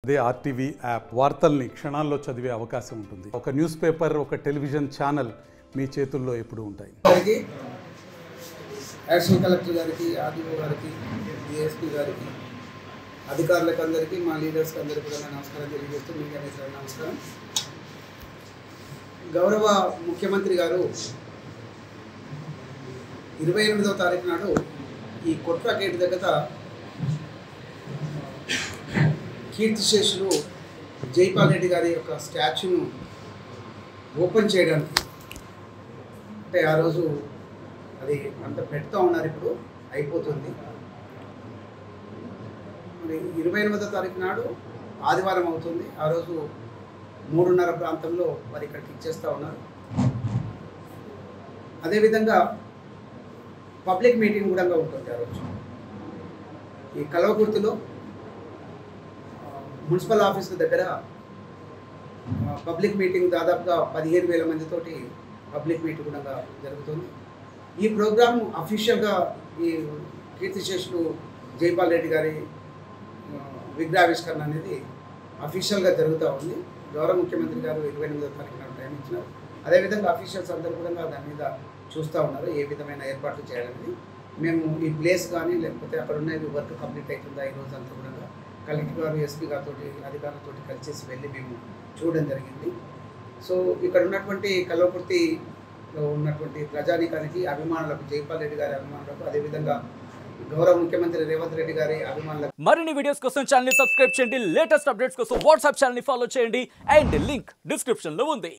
అదే RTV app వార్తల్ని క్షణాల్లో చదివే అవకాశం ఉంటుంది. ఒక న్యూస్ పేపర్, ఒక టెలివిజన్ ఛానల్ మీ చేతుల్లో ఎప్పుడూ ఉంటాయి. యాక్షన్ కలెక్టర్ గారికి, ఆర్టీఓ గారికి, డిఎస్పీ గారికి, అధికారులకు అందరికీ, మా లీడర్స్కి అందరికీ కూడా నమస్కారం తెలియజేస్తూ మీడియా మిత్రులకు నమస్కారం. గౌరవ ముఖ్యమంత్రి గారు 28వ తారీఖు నాడు ఈ కొట్ల గేట్ దగ్గర కీర్తిశేషులు జైపాల్ రెడ్డి గారి యొక్క స్టాచ్యూను ఓపెన్ చేయడానికి, అంటే ఆ రోజు అది అంత పెడుతూ ఉన్నారు, ఇప్పుడు అయిపోతుంది. మరి 28వ తారీఖు నాడు ఆదివారం అవుతుంది. ఆ రోజు 3:30 ప్రాంతంలో మరి ఇక్కడికి ఇచ్చేస్తూ ఉన్నారు. అదేవిధంగా పబ్లిక్ మీటింగ్ కూడా ఉంటుంది ఆ రోజు. ఈ కల్వకుర్తిలో మున్సిపల్ ఆఫీస్ దగ్గర పబ్లిక్ మీటింగ్ దాదాపుగా 15,000 మందితోటి పబ్లిక్ మీటింగ్ కూడా జరుగుతుంది. ఈ ప్రోగ్రామ్ అఫీషియల్గా ఈ కీర్తిశేషులు జైపాల్ రెడ్డి గారి విగ్రహావిష్కరణ అనేది అఫీషియల్గా జరుగుతూ ఉంది. గౌరవ ముఖ్యమంత్రి గారు 28వ తారీఖు నాడు టైం ఇచ్చినారు. అదేవిధంగా అఫీషియల్స్ అందరూ కూడా దాని మీద చూస్తూ ఉన్నారు ఏ విధమైన ఏర్పాట్లు చేయాలని. మేము ఈ ప్లేస్ కానీ లేకపోతే అక్కడ ఉన్న వర్క్ కంప్లీట్ అవుతుందా ఈరోజు అంతా కూడా కలెక్టర్ గారు, ఎస్పీ గారితో, అధికారులతో కలిసి వెళ్ళి మేము చూడడం జరిగింది. సో ఇక్కడ ఉన్నటువంటి కల్వకుర్తిలో ఉన్నటువంటి ప్రజానీకానికి, అభిమానులకు, జైపాల్ రెడ్డి గారి అభిమానులకు, అదేవిధంగా గౌరవ ముఖ్యమంత్రి రేవంత్ రెడ్డి గారి అభిమానులకు మరిన్ని వీడియోస్ కోసం ఛానల్ ని సబ్స్క్రైబ్ చేయండి. లేటెస్ట్ అప్డేట్స్ కోసం వాట్సాప్ ఛానల్ ని ఫాలో చేయండి. అండ్ లింక్ డిస్క్రిప్షన్ లో ఉంది.